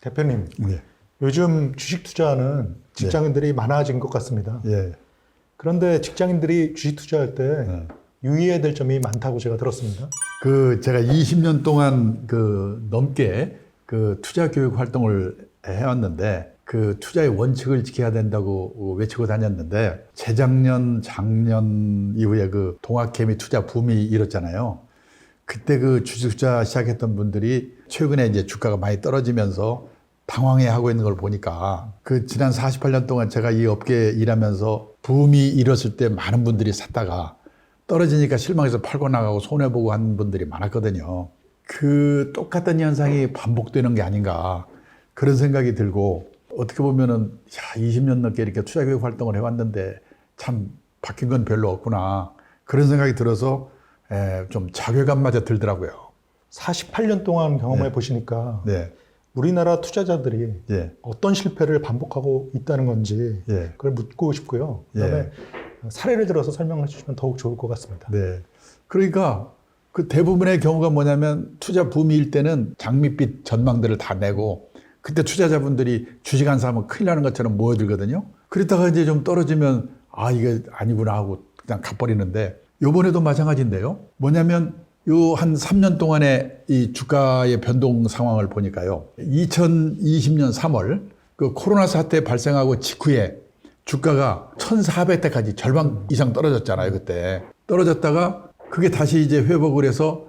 대표님, 네. 요즘 주식 투자하는 직장인들이 많아진 것 같습니다. 예. 그런데 직장인들이 주식 투자할 때 네. 유의해야 될 점이 많다고 제가 들었습니다. 제가 20년 동안 넘게 투자 교육 활동을 해왔는데 투자의 원칙을 지켜야 된다고 외치고 다녔는데 재작년, 작년 이후에 동학개미 투자 붐이 일었잖아요. 그때 주식 투자 시작했던 분들이 최근에 이제 주가가 많이 떨어지면서 당황해하고 있는 걸 보니까 지난 48년 동안 제가 이 업계에 일하면서 붐이 일었을 때 많은 분들이 샀다가 떨어지니까 실망해서 팔고 나가고 손해보고 한 분들이 많았거든요. 똑같은 현상이 반복되는 게 아닌가 그런 생각이 들고 어떻게 보면은 20년 넘게 이렇게 투자교육 활동을 해왔는데 참 바뀐 건 별로 없구나 그런 생각이 들어서 좀 자괴감마저 들더라고요. 48년 동안 경험해 보시니까 네. 우리나라 투자자들이 예. 어떤 실패를 반복하고 있다는 건지 예. 그걸 묻고 싶고요. 그다음에 사례를 들어서 설명해 주시면 더욱 좋을 것 같습니다. 네. 그러니까 대부분의 경우가 뭐냐면 투자 붐일 때는 장밋빛 전망들을 다 내고 그때 투자자분들이 주식 안 사면 큰일 나는 것처럼 모여들거든요. 그러다가 이제 좀 떨어지면 이게 아니구나 하고 그냥 가버리는데 요번에도 마찬가지인데요. 뭐냐면 한 3년 동안의 이 주가의 변동 상황을 보니까요. 2020년 3월 코로나 사태 발생하고 직후에 주가가 1,400대까지 절반 이상 떨어졌잖아요, 그때. 떨어졌다가 그게 다시 이제 회복을 해서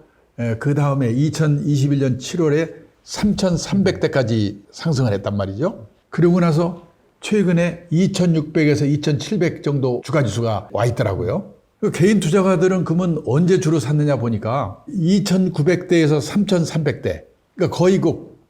그 다음에 2021년 7월에 3,300대까지 상승을 했단 말이죠. 그러고 나서 최근에 2,600에서 2,700 정도 주가 지수가 와 있더라고요. 개인 투자가들은 그러면 언제 주로 샀느냐 보니까 2,900대에서 3,300대. 그러니까 거의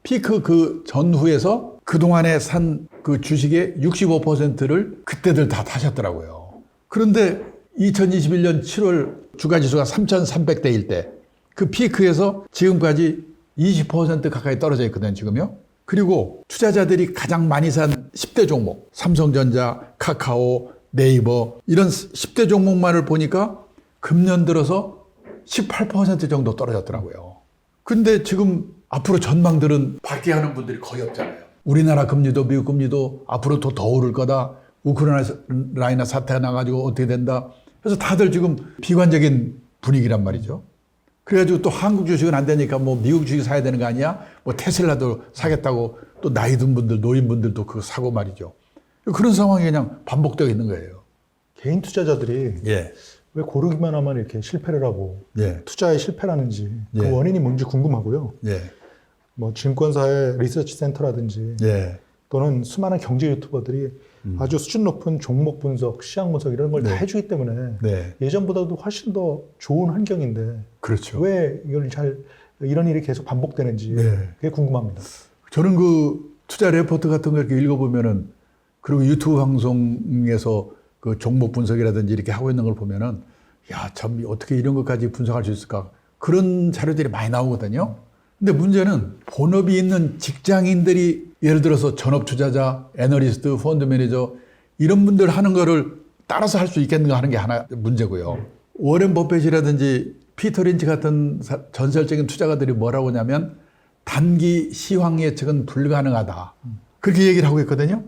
피크 전후에서 그동안에 산 주식의 65%를 그때들 다 타셨더라고요. 그런데 2021년 7월 주가 지수가 3,300대일 때 그 피크에서 지금까지 20% 가까이 떨어져 있거든요, 지금요. 그리고 투자자들이 가장 많이 산 10대 종목, 삼성전자, 카카오, 네이버 이런 10대 종목만을 보니까 금년 들어서 18% 정도 떨어졌더라고요. 근데 지금 앞으로 전망들은 밝게 하는 분들이 거의 없잖아요. 우리나라 금리도 미국 금리도 앞으로 더 오를 거다. 우크라이나 사태가 나가지고 어떻게 된다. 그래서 다들 지금 비관적인 분위기란 말이죠. 그래가지고 또 한국 주식은 안 되니까 미국 주식 사야 되는 거 아니야? 테슬라도 사겠다고 또 나이 든 분들, 노인분들도 그거 사고 말이죠. 그런 상황이 그냥 반복되고 있는 거예요. 개인 투자자들이 예. 왜 고르기만 하면 이렇게 실패를 하고 투자에 실패를 하는지 그 원인이 뭔지 궁금하고요. 예. 증권사의 리서치 센터라든지 또는 수많은 경제 유튜버들이 아주 수준 높은 종목 분석, 시장 분석 이런 걸 다 해주기 때문에 예전보다도 훨씬 더 좋은 환경인데 그렇죠. 왜 이런 일이 계속 반복되는지 그게 궁금합니다. 저는 투자 레포트 같은 거 이렇게 읽어보면은 그리고 유튜브 방송에서 종목 분석이라든지 이렇게 하고 있는 걸 보면은 참 어떻게 이런 것까지 분석할 수 있을까 그런 자료들이 많이 나오거든요. 근데 문제는 본업이 있는 직장인들이 예를 들어서 전업 투자자, 애널리스트, 펀드 매니저 이런 분들 하는 거를 따라서 할 수 있겠는가 하는 게 하나 문제고요. 워렌 버핏이라든지 피터 린치 같은 전설적인 투자가들이 뭐라고 하냐면 단기 시황 예측은 불가능하다. 그렇게 얘기를 하고 있거든요.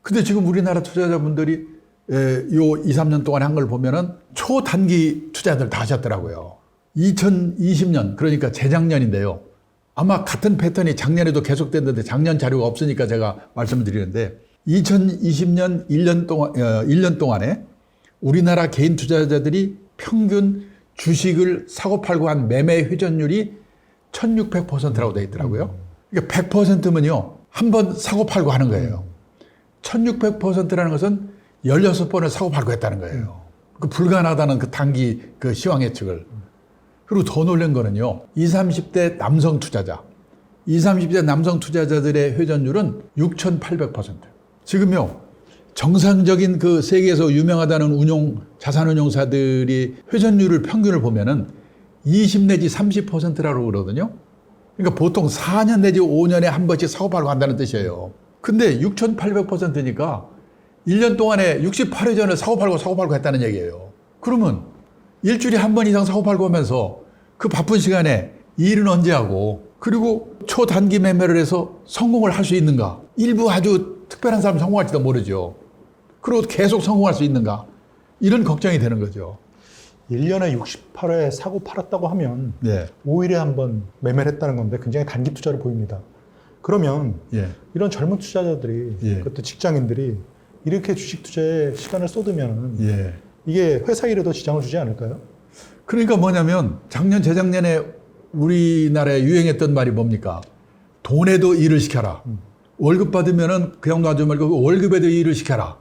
근데 지금 우리나라 투자자분들이 2-3년 동안 한 걸 보면은 초단기 투자들 다 하셨더라고요. 2020년, 그러니까 재작년인데요. 아마 같은 패턴이 작년에도 계속됐는데 작년 자료가 없으니까 제가 말씀을 드리는데 2020년 1년 동안에 우리나라 개인 투자자들이 평균 주식을 사고 팔고 한 매매 회전율이 1600%라고 되어 있더라고요. 그러니까 100%면요. 한 번 사고 팔고 하는 거예요. 1600%라는 것은 16번을 사고 팔고 했다는 거예요. 불가능하다는 단기 시황 예측을. 그리고 더 놀란 거는요. 20, 30대 남성 투자자. 20, 30대 남성 투자자들의 회전율은 6,800%. 지금요. 정상적인 세계에서 유명하다는 자산운용사들이 회전율을 평균을 보면은 20 내지 30%라고 그러거든요. 그러니까 보통 4년 내지 5년에 한 번씩 사고 팔고 한다는 뜻이에요. 근데 6,800%니까 1년 동안에 68회전을 사고 팔고 했다는 얘기예요. 그러면 일주일에 한 번 이상 사고 팔고 하면서 그 바쁜 시간에 일은 언제 하고 그리고 초단기 매매를 해서 성공을 할 수 있는가? 일부 아주 특별한 사람 성공할지도 모르죠. 그리고 계속 성공할 수 있는가? 이런 걱정이 되는 거죠. 1년에 68회 사고 팔았다고 하면 예. 5일에 한번 매매를 했다는 건데 굉장히 단기 투자로 보입니다. 그러면 예. 이런 젊은 투자자들이 예. 그것도 직장인들이 이렇게 주식 투자에 시간을 쏟으면 예. 이게 회사 일에도 지장을 주지 않을까요? 그러니까 뭐냐면 작년 재작년에 우리나라에 유행했던 말이 뭡니까? 돈에도 일을 시켜라. 월급 받으면은 그냥 놔두지 말고 그 월급에도 일을 시켜라.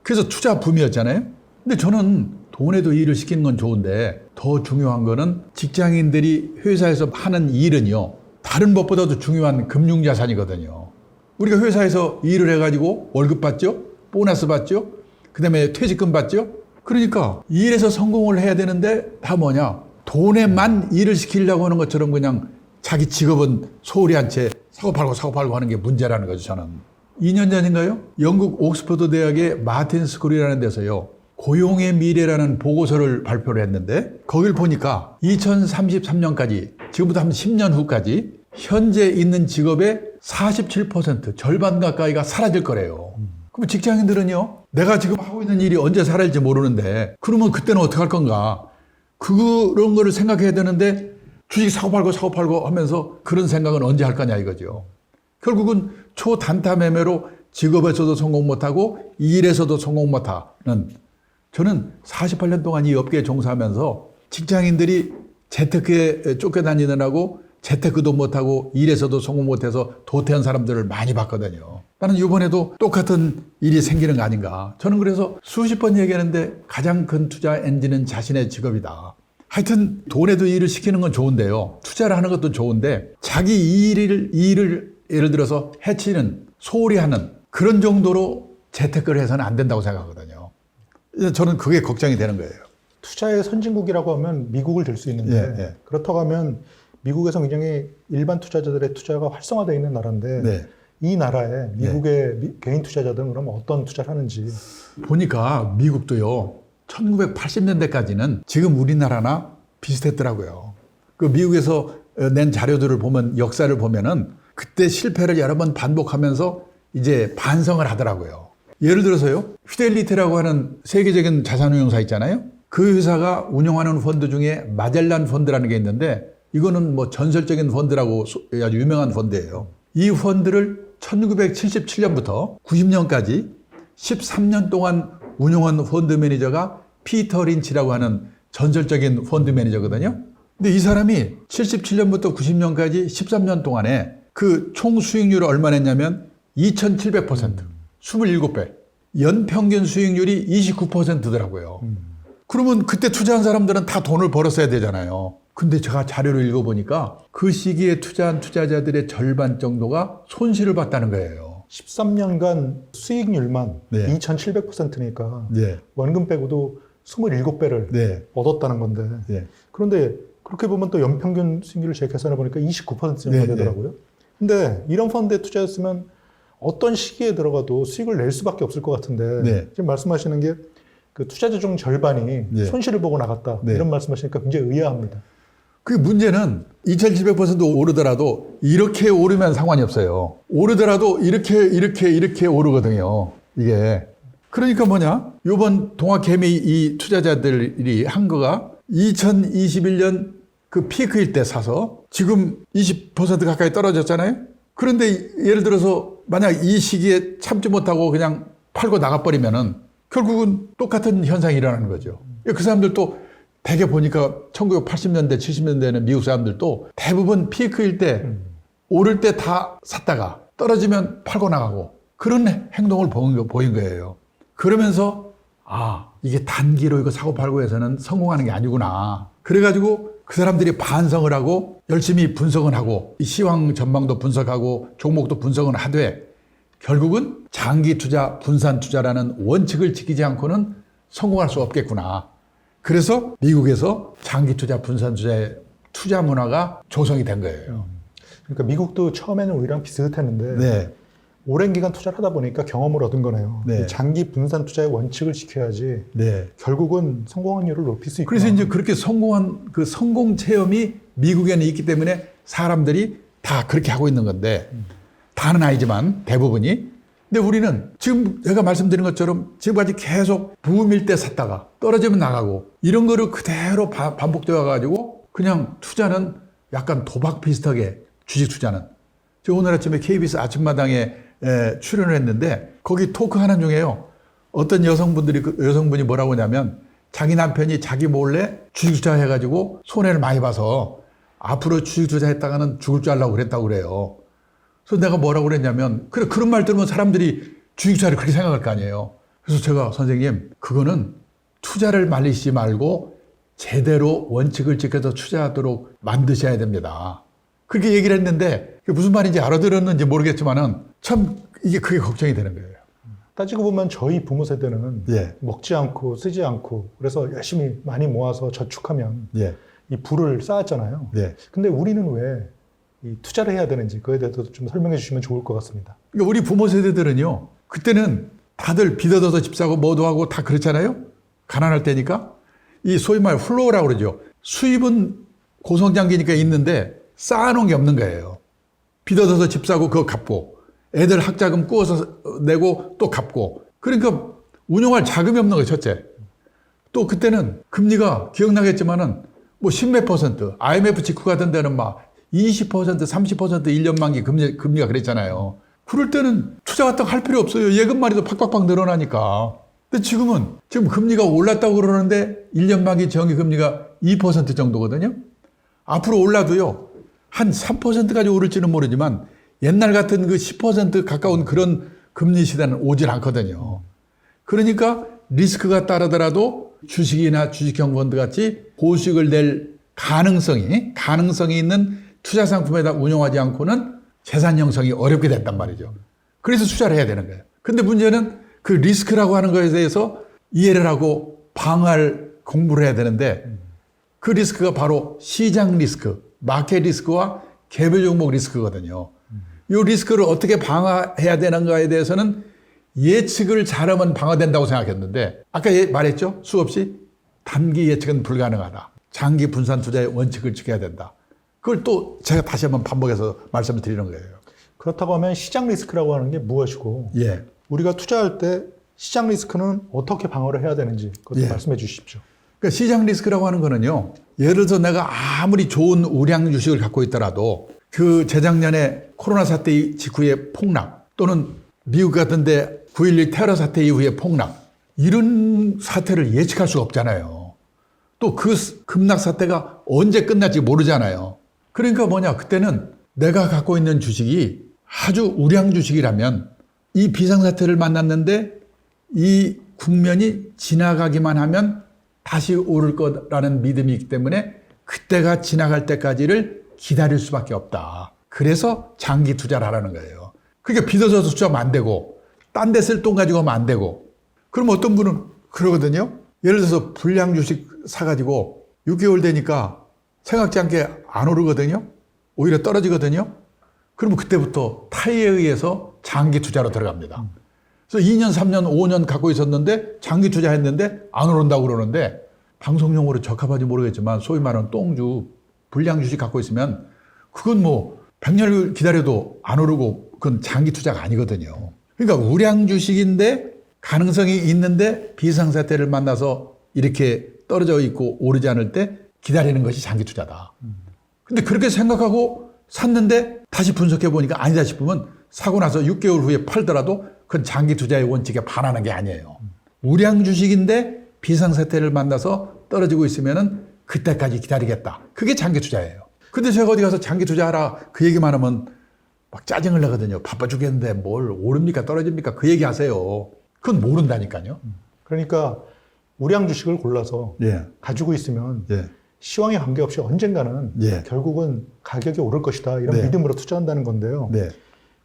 그래서 투자 붐이었잖아요. 근데 저는 돈에도 일을 시키는 건 좋은데 더 중요한 거는 직장인들이 회사에서 하는 일은요. 다른 것보다도 중요한 금융자산이거든요. 우리가 회사에서 일을 해가지고 월급 받죠? 보너스 받죠? 그 다음에 퇴직금 받죠? 그러니까 일에서 성공을 해야 되는데 다 뭐냐? 돈에만 일을 시키려고 하는 것처럼 그냥 자기 직업은 소홀히 한 채 사고팔고 하는 게 문제라는 거죠, 저는. 2년 전인가요? 영국 옥스퍼드 대학의 마틴 스쿨이라는 데서요. 고용의 미래라는 보고서를 발표를 했는데 거길 보니까 2033년까지 지금부터 한 10년 후까지 현재 있는 직업의 47% 절반 가까이가 사라질 거래요. 그럼 직장인들은요. 내가 지금 하고 있는 일이 언제 사라질지 모르는데 그러면 그때는 어떻게 할 건가. 그런 거를 생각해야 되는데 주식 사고팔고 하면서 그런 생각은 언제 할 거냐 이거죠. 결국은 초단타 매매로 직업에서도 성공 못하고 일에서도 성공 못하는 저는 48년 동안 이 업계에 종사하면서 직장인들이 재테크에 쫓겨다니느라고 재테크도 못하고 일에서도 성공 못해서 도태한 사람들을 많이 봤거든요. 나는 이번에도 똑같은 일이 생기는 거 아닌가. 저는 그래서 수십 번 얘기하는데 가장 큰 투자 엔진은 자신의 직업이다. 하여튼 돈에도 일을 시키는 건 좋은데요. 투자를 하는 것도 좋은데 자기 일을 예를 들어서 해치는 소홀히 하는 그런 정도로 재테크를 해서는 안 된다고 생각하거든요. 저는 그게 걱정이 되는 거예요. 투자의 선진국이라고 하면 미국을 들 수 있는데 예. 그렇다고 하면 미국에서 굉장히 일반 투자자들의 투자가 활성화되어 있는 나라인데 네. 이 나라에 미국의 개인 투자자들은 그럼 어떤 투자를 하는지 보니까 미국도요. 1980년대까지는 지금 우리나라나 비슷했더라고요. 그 미국에서 낸 자료들을 보면 역사를 보면은 그때 실패를 여러 번 반복하면서 이제 반성을 하더라고요. 예를 들어서요. 피델리티라고 하는 세계적인 자산운용사 있잖아요. 그 회사가 운영하는 펀드 중에 마젤란 펀드라는 게 있는데 이거는 뭐 전설적인 펀드라고 아주 유명한 펀드예요. 이 펀드를 1977년부터 90년까지 13년 동안 운영한 펀드 매니저가 피터 린치라고 하는 전설적인 펀드 매니저거든요. 근데 이 사람이 77년부터 90년까지 13년 동안에 그 총 수익률을 얼마 냈냐면 2700%, 27배. 연평균 수익률이 29%더라고요. 그러면 그때 투자한 사람들은 다 돈을 벌었어야 되잖아요. 근데 제가 자료를 읽어보니까 그 시기에 투자한 투자자들의 절반 정도가 손실을 봤다는 거예요. 13년간 수익률만 네. 2700%니까 네. 원금 빼고도 27배를 네. 얻었다는 건데 네. 그런데 그렇게 보면 또 연평균 수익률을 제 계산해 보니까 29% 정도 네. 되더라고요. 근데 이런 펀드에 투자했으면 어떤 시기에 들어가도 수익을 낼 수밖에 없을 것 같은데 네. 지금 말씀하시는 게 그 투자자 중 절반이 네. 손실을 보고 나갔다 네. 이런 말씀하시니까 굉장히 의아합니다. 그 문제는 2700% 오르더라도 이렇게 오르면 상관이 없어요. 오르더라도 이렇게 오르거든요. 이게. 그러니까 뭐냐? 이번 동학개미 이 투자자들이 한 거가 2021년 그 피크일 때 사서 지금 20% 가까이 떨어졌잖아요. 그런데 예를 들어서 만약 이 시기에 참지 못하고 그냥 팔고 나가버리면은 결국은 똑같은 현상이 일어나는 거죠. 그 사람들도 대개 보니까 1980년대, 70년대에는 미국 사람들도 대부분 피크일 때 오를 때 다 샀다가 떨어지면 팔고 나가고 그런 행동을 보인 거예요. 그러면서 이게 단기로 이거 사고 팔고 해서는 성공하는 게 아니구나. 그래가지고 그 사람들이 반성을 하고 열심히 분석을 하고 이 시황 전망도 분석하고 종목도 분석을 하되 결국은 장기 투자, 분산 투자라는 원칙을 지키지 않고는 성공할 수 없겠구나. 그래서 미국에서 장기 투자, 분산 투자의 투자 문화가 조성이 된 거예요. 그러니까 미국도 처음에는 우리랑 비슷했는데 네. 오랜 기간 투자를 하다 보니까 경험을 얻은 거네요. 네. 장기 분산 투자의 원칙을 지켜야지 네. 결국은 성공 확률을 높일 수 있구나. 그래서 이제 그렇게 성공한 그 성공 체험이 미국에는 있기 때문에 사람들이 다 그렇게 하고 있는 건데 다는 아니지만 대부분이. 근데 우리는 지금 제가 말씀드린 것처럼 지금까지 계속 붐일 때 샀다가 떨어지면 나가고 이런 거를 그대로 반복되어 가지고 그냥 투자는 약간 도박 비슷하게 주식 투자는. 저 오늘 아침에 KBS 아침마당에 출연을 했는데 거기 토크 하는 중에요. 어떤 여성분이 뭐라고 하냐면 자기 남편이 자기 몰래 주식 투자해가지고 손해를 많이 봐서 앞으로 주식 투자했다가는 죽을 줄 알라고 그랬다고 그래요. 그래서 내가 뭐라고 그랬냐면 그런 말 들으면 사람들이 주식 투자를 그렇게 생각할 거 아니에요. 그래서 제가 선생님 그거는 투자를 말리시지 말고 제대로 원칙을 지켜서 투자하도록 만드셔야 됩니다. 그렇게 얘기를 했는데 그게 무슨 말인지 알아들었는지 모르겠지만은 참 그게 걱정이 되는 거예요. 따지고 보면 저희 부모 세대는 예. 먹지 않고 쓰지 않고 그래서 열심히 많이 모아서 저축하면 예. 이 부를 쌓았잖아요. 예. 근데 우리는 왜 이 투자를 해야 되는지 그거에 대해서도 좀 설명해 주시면 좋을 것 같습니다. 그러니까 우리 부모 세대들은요. 그때는 다들 빚 얻어서 집 사고 뭐도 하고 다 그렇잖아요. 가난할 때니까. 이 소위 말 플로우라고 그러죠. 수입은 고성장기니까 있는데 쌓아놓은 게 없는 거예요. 빚 얻어서 집 사고 그거 갚고 애들 학자금 꾸어서 내고 또 갚고 그러니까 운용할 자금이 없는 거예요. 첫째. 또 그때는 금리가 기억나겠지만은 뭐 10몇 %, IMF 직후 같은 데는 막 20%, 30% 1년 만기 금리가 그랬잖아요. 그럴 때는 투자 같은 거 할 필요 없어요. 예금만이도 팍팍팍 늘어나니까. 근데 지금 금리가 올랐다고 그러는데 1년 만기 정기 금리가 2% 정도거든요. 앞으로 올라도요. 한 3%까지 오를지는 모르지만 옛날 같은 그 10% 가까운 그런 금리 시대는 오질 않거든요. 그러니까 리스크가 따르더라도 주식이나 주식형 펀드 같이 보수익을 낼 가능성이 있는 투자 상품에다 운용하지 않고는 재산 형성이 어렵게 됐단 말이죠. 그래서 투자를 해야 되는 거예요. 근데 문제는 그 리스크라고 하는 것에 대해서 이해를 하고 방어할 공부를 해야 되는데 그 리스크가 바로 시장 리스크, 마켓 리스크와 개별 종목 리스크거든요. 이 리스크를 어떻게 방어해야 되는가에 대해서는 예측을 잘하면 방어된다고 생각했는데 아까 말했죠? 수없이 단기 예측은 불가능하다. 장기 분산 투자의 원칙을 지켜야 된다. 그걸 또 제가 다시 한번 반복해서 말씀을 드리는 거예요. 그렇다고 하면 시장 리스크라고 하는 게 무엇이고 예. 우리가 투자할 때 시장 리스크는 어떻게 방어를 해야 되는지 그것도 예. 말씀해 주십시오. 그러니까 시장 리스크라고 하는 거는요. 예를 들어서 내가 아무리 좋은 우량 주식을 갖고 있더라도 그 재작년에 코로나 사태 직후의 폭락 또는 미국 같은 데 9.11 테러 사태 이후의 폭락 이런 사태를 예측할 수가 없잖아요. 또 그 급락 사태가 언제 끝날지 모르잖아요. 그러니까 뭐냐 그때는 내가 갖고 있는 주식이 아주 우량 주식이라면 이 비상사태를 만났는데 이 국면이 지나가기만 하면 다시 오를 거라는 믿음이 있기 때문에 그때가 지나갈 때까지를 기다릴 수밖에 없다. 그래서 장기 투자를 하라는 거예요. 그러니까 빚어져서 투자하면 안 되고 딴 데 쓸 돈 가지고 하면 안 되고 그럼 어떤 분은 그러거든요. 예를 들어서 불량 주식 사가지고 6개월 되니까 생각지 않게 안 오르거든요. 오히려 떨어지거든요. 그러면 그때부터 타이에 의해서 장기 투자로 들어갑니다. 그래서 2년, 3년, 5년 갖고 있었는데 장기 투자했는데 안 오른다고 그러는데 방송용어로 적합한지 모르겠지만 소위 말하는 똥주, 불량 주식 갖고 있으면 그건 뭐 100년을 기다려도 안 오르고 그건 장기 투자가 아니거든요. 그러니까 우량 주식인데 가능성이 있는데 비상사태를 만나서 이렇게 떨어져 있고 오르지 않을 때 기다리는 것이 장기 투자다. 근데 그렇게 생각하고 샀는데 다시 분석해 보니까 아니다 싶으면 사고 나서 6개월 후에 팔더라도 그건 장기 투자의 원칙에 반하는 게 아니에요. 우량 주식인데 비상사태를 만나서 떨어지고 있으면은 그때까지 기다리겠다. 그게 장기 투자예요. 근데 제가 어디 가서 장기 투자하라 그 얘기만 하면 막 짜증을 내거든요. 바빠 죽겠는데 뭘 오릅니까 떨어집니까 그 얘기 하세요. 그건 모른다니까요. 그러니까 우량 주식을 골라서 예. 가지고 있으면 예. 시황에 관계없이 언젠가는 예. 결국은 가격이 오를 것이다. 이런 네. 믿음으로 투자한다는 건데요. 네.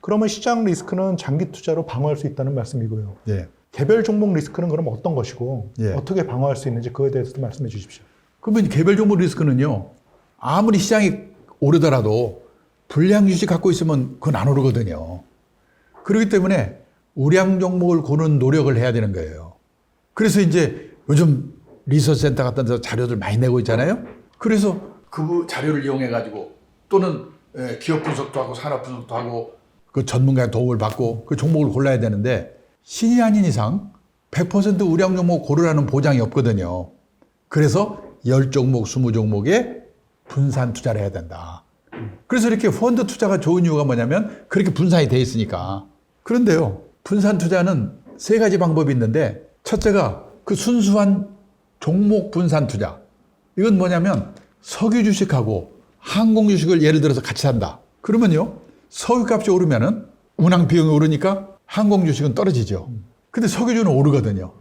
그러면 시장 리스크는 장기 투자로 방어할 수 있다는 말씀이고요. 예. 개별 종목 리스크는 그럼 어떤 것이고 예. 어떻게 방어할 수 있는지 그거에 대해서도 말씀해 주십시오. 그러면 개별 종목 리스크는요. 아무리 시장이 오르더라도 불량 주식 갖고 있으면 그건 안 오르거든요. 그렇기 때문에 우량 종목을 고르는 노력을 해야 되는 거예요. 그래서 이제 요즘 리서치 센터 같은 데서 자료들 많이 내고 있잖아요. 그래서 그 자료를 이용해 가지고 또는 기업 분석도 하고 산업 분석도 하고 그 전문가의 도움을 받고 그 종목을 골라야 되는데 신이 아닌 이상 100% 우량 종목 고르라는 보장이 없거든요. 그래서 10종목, 20종목에 분산 투자를 해야 된다. 그래서 이렇게 펀드 투자가 좋은 이유가 뭐냐면 그렇게 분산이 돼 있으니까. 그런데요, 분산 투자는 3가지 방법이 있는데 첫째가 그 순수한 종목 분산 투자. 이건 뭐냐면 석유 주식하고 항공 주식을 예를 들어서 같이 산다. 그러면요, 석유 값이 오르면은 운항 비용이 오르니까 항공 주식은 떨어지죠. 근데 석유주는 오르거든요.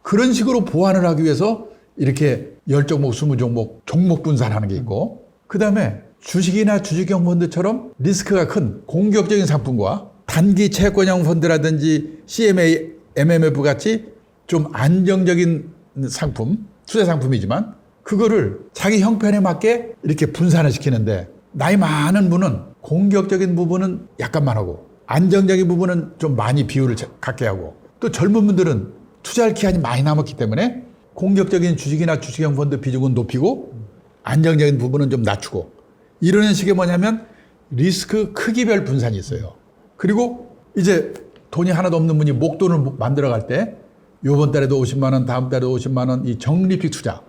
그런 식으로 보완을 하기 위해서 이렇게 10종목, 20종목 종목 분산하는 게 있고, 그 다음에 주식이나 주식형 펀드처럼 리스크가 큰 공격적인 상품과 단기 채권형 펀드라든지 CMA, MMF 같이 좀 안정적인 상품, 투자 상품이지만 그거를 자기 형편에 맞게 이렇게 분산을 시키는데 나이 많은 분은 공격적인 부분은 약간만 하고 안정적인 부분은 좀 많이 비율을 갖게 하고 또 젊은 분들은 투자할 기한이 많이 남았기 때문에 공격적인 주식이나 주식형 펀드 비중은 높이고 안정적인 부분은 좀 낮추고 이런 식의 뭐냐면 리스크 크기별 분산이 있어요. 그리고 이제 돈이 하나도 없는 분이 목돈을 만들어 갈 때 이번 달에도 50만 원, 다음 달에도 50만 원 이 적립식 투자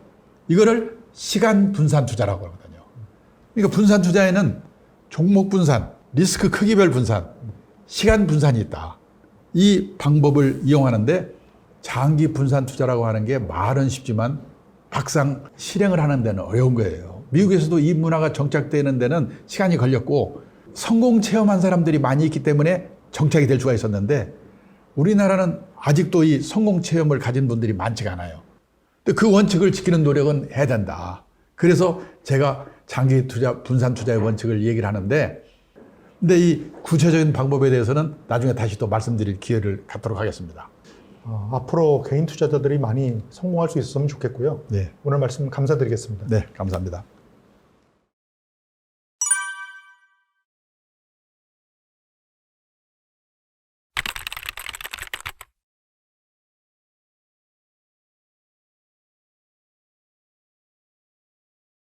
이거를 시간 분산 투자라고 하거든요. 그러니까 분산 투자에는 종목 분산, 리스크 크기별 분산, 시간 분산이 있다. 이 방법을 이용하는데 장기 분산 투자라고 하는 게 말은 쉽지만 막상 실행을 하는 데는 어려운 거예요. 미국에서도 이 문화가 정착되는 데는 시간이 걸렸고 성공 체험한 사람들이 많이 있기 때문에 정착이 될 수가 있었는데 우리나라는 아직도 이 성공 체험을 가진 분들이 많지가 않아요. 근데 그 원칙을 지키는 노력은 해야 된다. 그래서 제가 장기 투자, 분산 투자의 원칙을 얘기를 하는데 근데 이 구체적인 방법에 대해서는 나중에 다시 또 말씀드릴 기회를 갖도록 하겠습니다. 앞으로 개인 투자자들이 많이 성공할 수 있었으면 좋겠고요. 네. 오늘 말씀 감사드리겠습니다. 네, 감사합니다.